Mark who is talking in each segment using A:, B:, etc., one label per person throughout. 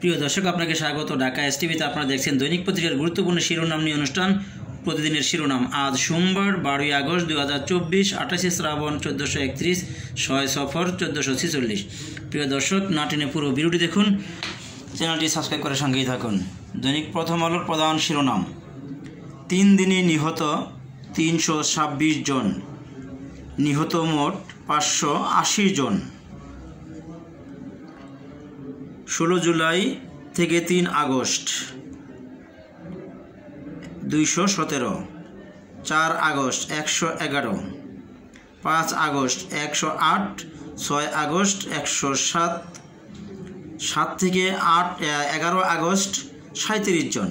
A: প্রিয় দর্শক, আপনাকে স্বাগত। ঢাকা এসটিভিতে আপনারা দেখছেন দৈনিক পত্রিকার গুরুত্বপূর্ণ শিরোনাম নিয়ে অনুষ্ঠান প্রতিদিনের শিরোনাম। আজ সোমবার 12ই আগস্ট 2024, 28 শ্রাবণ 1431, 6 সফর 1446। প্রিয় দর্শক, না টেনে পুরো ভিডিওটি দেখুন, চ্যানেলটি সাবস্ক্রাইব করে সঙ্গেই থাকুন। দৈনিক প্রথম আলোর প্রধান শিরোনাম: 3 দিনে নিহত 326 জন, নিহত মোট 580 জন। 16 জুলাই থেকে 3 আগস্ট 217, 4 আগস্ট 111, 5 আগস্ট 108, 6 আগস্ট 107, 7 থেকে 11 আগস্ট 37 জন।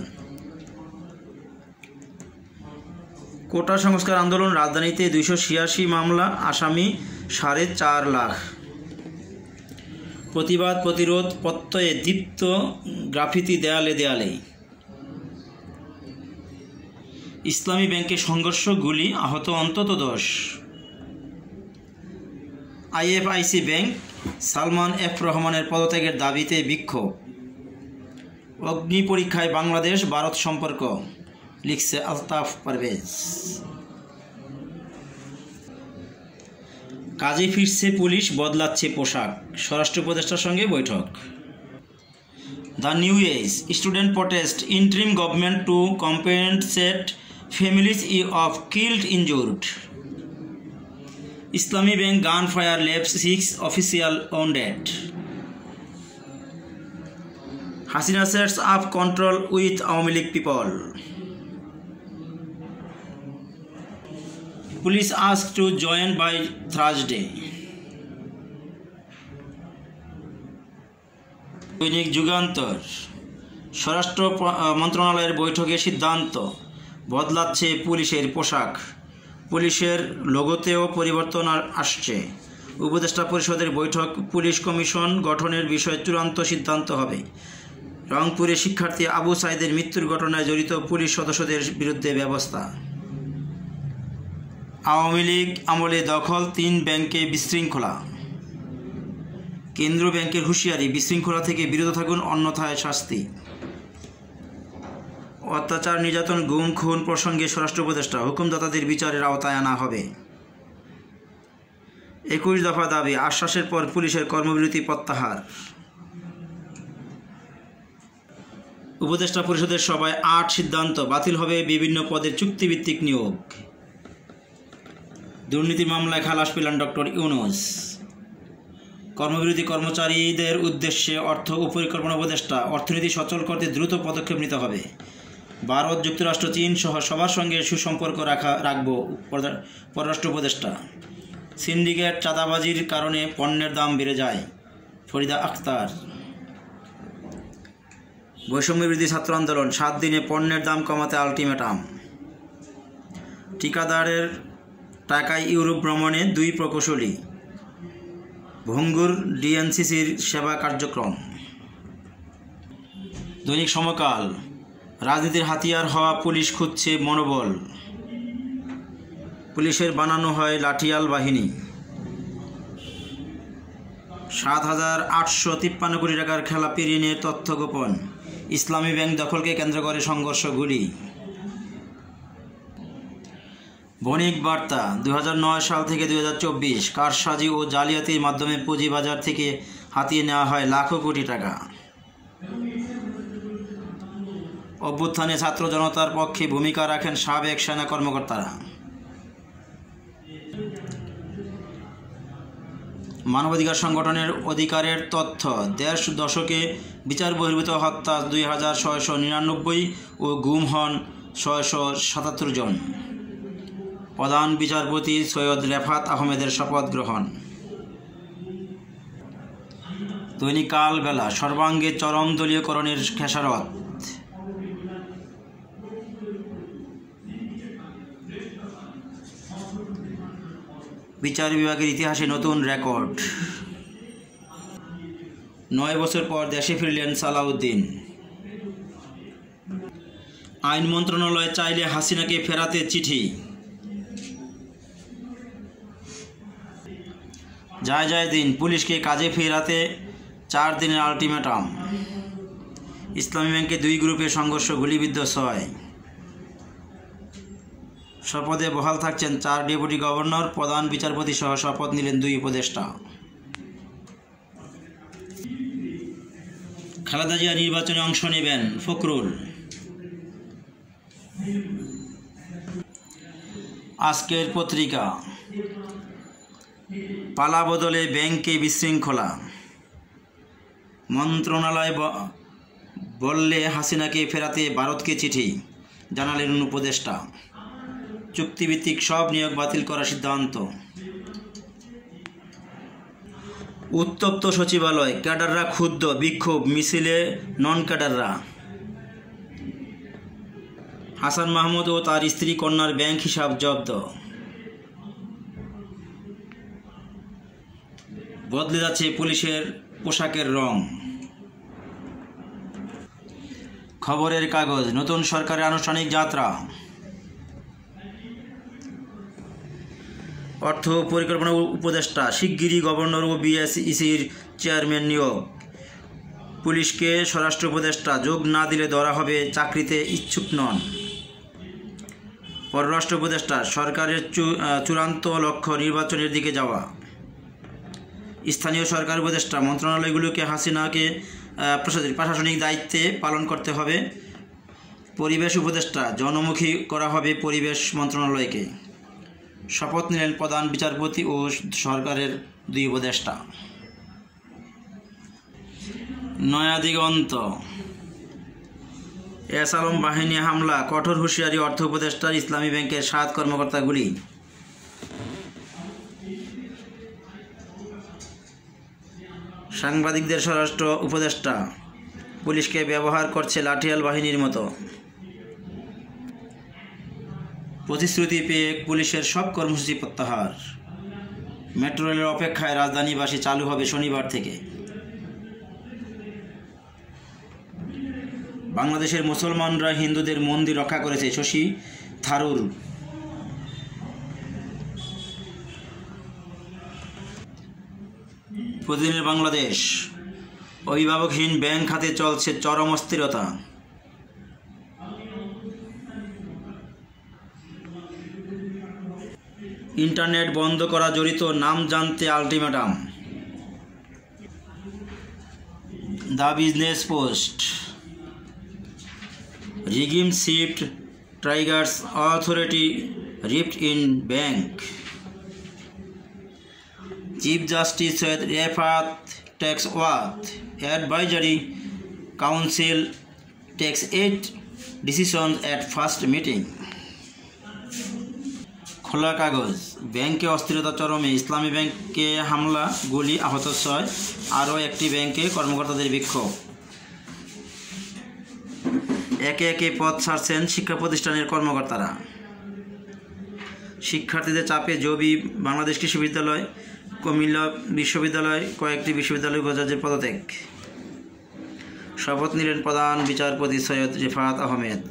A: কোটা সংস্কার আন্দোলন, রাজধানীতে 286 মামলা, আসামি 4.5 লাখ। প্রতিবাদ প্রতিরোধ প্রত্যয়ে দীপ্ত গ্রাফিতি দেয়ালে দেয়ালে। ইসলামী ব্যাংকে সংঘর্ষ, গুলি, আহত অন্তত 10। আইএফআইসি ব্যাংক, সালমান এফ রহমানের পদত্যাগের দাবিতে বিক্ষোভ। অগ্নি পরীক্ষায় বাংলাদেশ ভারত সম্পর্ক, লিখছে আলতাফ পারভেজ। কাজে ফিরছে পুলিশ, বদলাচ্ছে পোশাক, স্বরাষ্ট্র উপদেষ্টার সঙ্গে বৈঠক। The new age, student protest, interim government to compensate families of killed injured. Islami bank gun fire, leaves 6 official wounded. Hasina sets up control with Awami League people. Police asked to join by Thursday. দৈনিক যুগান্তর, স্বরাষ্ট্র মন্ত্রণালয়ের বৈঠকে সিদ্ধান্ত, বদলাচ্ছে পুলিশের পোশাক, পুলিশের লোগোতেও পরিবর্তন আসছে। উপদেষ্টা পরিষদের বৈঠক, পুলিশ কমিশন গঠনের বিষয়ে চূড়ান্ত সিদ্ধান্ত হবে। রংপুরে শিক্ষার্থী আবু সাইদের মৃত্যুর ঘটনায় জড়িত পুলিশ সদস্যদের বিরুদ্ধে ব্যবস্থা। আওয়ামী লীগ আমলে দখল 3 ব্যাংকে বিশৃঙ্খলা। কেন্দ্রীয় ব্যাংকের হুঁশিয়ারি, বিশৃঙ্খলা থেকে বিরত থাকুন, অন্যথায় শাস্তি। অত্যাচার, নির্যাতন, গুম, খুন প্রসঙ্গে স্বরাষ্ট্র উপদেষ্টা, হুকুমদাতাদের বিচারের আওতায় আনা হবে। 21 দফা দাবি, আশ্বাসের পর পুলিশের কর্মবিরতি প্রত্যাহার। উপদেষ্টা পরিষদের সভায় 8 সিদ্ধান্ত, বাতিল হবে বিভিন্ন পদের চুক্তিভিত্তিক নিয়োগ। দুর্নীতি মামলায় খালাস পেলেন ডক্টর ইউনূস। কর্মবিরোধী কর্মচারীদের উদ্দেশ্যে অর্থ ও পরিকল্পনা উপদেষ্টা, অর্থনীতি সচল করতে দ্রুত পদক্ষেপ নিতে হবে। ভারত, যুক্তরাষ্ট্র, চীন সহ সবার সঙ্গে সুসম্পর্ক রাখব, পররাষ্ট্র উপদেষ্টা। সিন্ডিকেট চাঁদাবাজির কারণে পণ্যের দাম বেড়ে যায়, ফরিদা আক্তার। বৈষম্যবিরোধী ছাত্র আন্দোলন, 7 দিনে পণ্যের দাম কমাতে আলটিমেটাম। ঠিকাদারের টাকায় ইউরোপ ভ্রমণে 2 প্রকৌশলী, ভঙ্গুর ডিএনসিসির সেবা কার্যক্রম। দৈনিক সমকাল, রাজনীতির হাতিয়ার হওয়া পুলিশ খুঁজছে মনোবল, পুলিশের বানানো হয় লাঠিয়াল বাহিনী। 7,853 কোটি টাকার খেলাপি ঋণের তথ্য গোপন, ইসলামী ব্যাংক দখলকে কেন্দ্র করে সংঘর্ষ, গুলি। বণিক বার্তা, 2009 সাল থেকে 2024 কারসাজি ও জালিয়াতির মাধ্যমে পুঁজিবাজার থেকে হাতিয়ে নেওয়া হয় লাখো কোটি টাকা। অভ্যুত্থানে ছাত্র জনতার পক্ষে ভূমিকা রাখেন সাবেক সেনা কর্মকর্তারা। মানবাধিকার সংগঠনের অধিকারের তথ্য, 1.5 দশকে বিচার বহির্ভূত হত্যা 2699 ও গুম হন 677 জন। প্রধান বিচারপতি সৈয়দ রেফাত আহমেদের শপথ গ্রহণ। দৈনিক কালবেলা, সর্বাঙ্গে চরম দলীয়করণের খেসারত। বিচার বিভাগের ইতিহাসে নতুন রেকর্ড। 9 বছর পর দেশে ফিরলেন সালাউদ্দিন। আইন মন্ত্রণালয় চাইলে হাসিনাকে ফেরাতে চিঠি। যায় দিন, পুলিশকে কাজে ফেরাতে 4 দিনের আলটিমেটাম। ইসলামী ব্যাংকে 2 গ্রুপে সংঘর্ষ, গুলিবিদ্ধ 6। শপথে বহাল থাকছেন 4 ডেপুটি গভর্নর, প্রধান বিচারপতি সহ শপথ নিলেন 2 উপদেষ্টা। খালেদা জিয়া নির্বাচনে অংশ নেবেন ফখরুল। আজকের পত্রিকা, পালা বদলে ব্যাংকে বিশৃঙ্খলা, মন্ত্রণালয় বললে হাসিনাকে ফেরাতে ভারতকে চিঠি, জানালেন উপদেষ্টা। চুক্তিভিত্তিক সব নিয়োগ বাতিল করার সিদ্ধান্ত। উত্তপ্ত সচিবালয়, ক্যাডাররা ক্ষুব্ধ, বিক্ষোভ মিছিলে নন ক্যাডাররা। হাসান মাহমুদ ও তার স্ত্রী কন্যার ব্যাংক হিসাব জব্দ। বদলে যাচ্ছে পুলিশের পোশাকের রং। খবরের কাগজ, নতুন সরকারের আনুষ্ঠানিক যাত্রা। অর্থ পরিকল্পনা উপদেষ্টা, শিগগিরই গভর্নর ও বিএসইসির চেয়ারম্যান নিয়োগ। পুলিশকে স্বরাষ্ট্র উপদেষ্টা, যোগ না দিলে ধরা হবে, চাকরিতে ইচ্ছুক নন। পররাষ্ট্র উপদেষ্টা, সরকারের চূড়ান্ত লক্ষ্য নির্বাচনের দিকে যাওয়া। স্থানীয় সরকার উপদেষ্টা, মন্ত্রণালয়গুলোকে হাসিনাকে প্রশাসনিক দায়িত্বে পালন করতে হবে। পরিবেশ উপদেষ্টা, জনমুখী করা হবে পরিবেশ মন্ত্রণালয়কে। শপথ নিলেন প্রধান বিচারপতি ও সরকারের 2 উপদেষ্টা। নয়া দিগন্ত, এস আলম বাহিনী হামলা, কঠোর হুঁশিয়ারি অর্থ উপদেষ্টার, ইসলামী ব্যাংকের 7 কর্মকর্তা গুলি। সাংবাদিকদের স্বরাষ্ট্র উপদেষ্টা, পুলিশকে ব্যবহার করছে লাঠিয়াল বাহিনীর মতো। প্রতিশ্রুতি পেয়ে পুলিশের সব কর্মসূচি প্রত্যাহার। মেট্রো রেলের অপেক্ষায় রাজধানীবাসী, চালু হবে শনিবার থেকে। বাংলাদেশের মুসলমানরা হিন্দুদের মন্দির রক্ষা করেছে, শশী থারুর। প্রতিদিনের বাংলাদেশ, অভিভাবকহীন ব্যাংক খাতে চলছে চরম অস্থিরতা। ইন্টারনেট বন্ধ করা জড়িত নাম জানতে ultimatum. The business post, regime shift triggers authority rift in bank. Chief justice Syed Refaat takes oath, advisory council takes 8 decisions at first meeting. Khola Kagoj, ব্যাংকে অস্থিরতা চরমে, ইসলামী ব্যাংকে হামলা, গুলি, আহত 6, আরও একটি ব্যাংকে কর্মকর্তাদের বিক্ষোভ। একে একে পথ ছাড়ছেন শিক্ষা প্রতিষ্ঠানের কর্মকর্তারা। শিক্ষার্থীদের চাপে জবি, বাংলাদেশ কৃষি বিশ্ববিদ্যালয়, কুমিল্লা বিশ্ববিদ্যালয়, কয়েকটি বিশ্ববিদ্যালয় উপাচার্যের পদত্যাগ। শপথ নিলেন প্রধান বিচারপতি সৈয়দ রেফাত আহমেদ।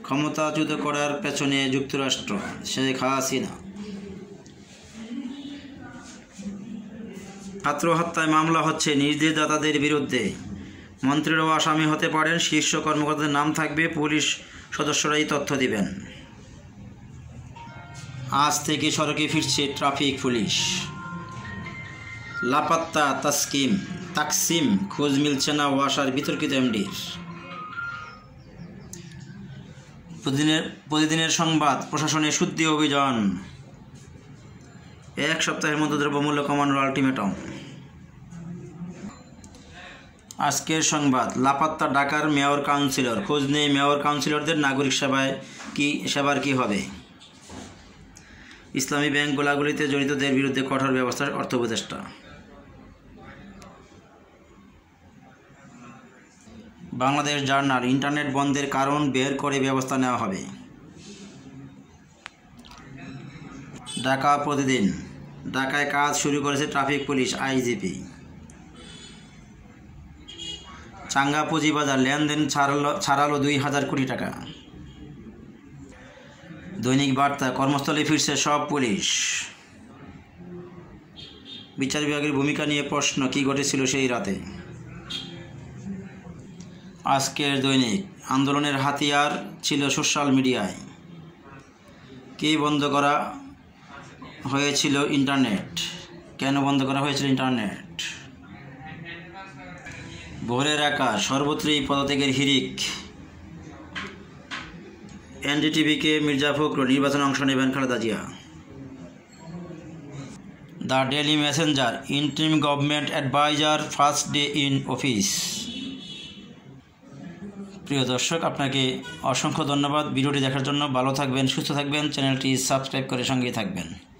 A: ক্ষমতাচ্যুত করার পেছনে যুক্তরাষ্ট্র, শেখ হাসিনা। ছাত্র হত্যায় মামলা হচ্ছে নির্দেশদাতাদের বিরুদ্ধে। মন্ত্রীরাও আসামি হতে পারেন, শীর্ষ কর্মকর্তাদের নাম থাকবে, পুলিশ সদস্যরাই তথ্য দিবেন। আজ থেকে সড়কে ফিরছে ট্রাফিক পুলিশ। লাপাত্তা তাকসিম, খোঁজ মিলছে না ওয়াসার বিতর্কিত এমডির। প্রতিদিনের সংবাদ, প্রশাসনের শুদ্ধি অভিযান। 1 সপ্তাহের মধ্যে দ্রব্যমূল্য কমানোর আলটিমেটাম। আজকের সংবাদ, লাপাত্তা ঢাকার মেয়র কাউন্সিলর, খোঁজ নেই মেয়র কাউন্সিলরদের, নাগরিক সেবার কি হবে। ইসলামী ব্যাংক গোলাগুলিতে জড়িতদের বিরুদ্ধে কঠোর ব্যবস্থা, অর্থ উপদেষ্টা। বাংলাদেশ জার্নাল, ইন্টারনেট বন্ধের কারণ বের করে ব্যবস্থা নেওয়া হবে। ঢাকা প্রতিদিন, ঢাকায় কাজ শুরু করেছে ট্রাফিক পুলিশ, আইজিপি। চাঙ্গা পুঁজিবাজার, লেনদেন ছাড়ালো 2000 কোটি টাকা। দৈনিক বার্তা, কর্মস্থলে ফিরছে সব পুলিশ। বিচার বিভাগের ভূমিকা নিয়ে প্রশ্ন, কী ঘটেছিল সেই রাতে। আজকের দৈনিক আন্দোলনের হাতিয়ার ছিল সোশ্যাল মিডিয়ায়। কি বন্ধ করা হয়েছিল ইন্টারনেট? কেন বন্ধ করা হয়েছিল ইন্টারনেট? ভোরের আকাশ, সর্বত্রই পদত্যাগের হিড়িক। এনডিটিভিকে মির্জা ফখরুল, নির্বাচনে অংশ নেবেন Khaleda Zia. The Daily Messenger, interim government adviser first day in office. প্রিয় দর্শক, আপনাকে অসংখ্য ধন্যবাদ ভিডিওটি দেখার জন্য। ভালো থাকবেন, সুস্থ থাকবেন, চ্যানেলটি সাবস্ক্রাইব করে সঙ্গেই থাকবেন।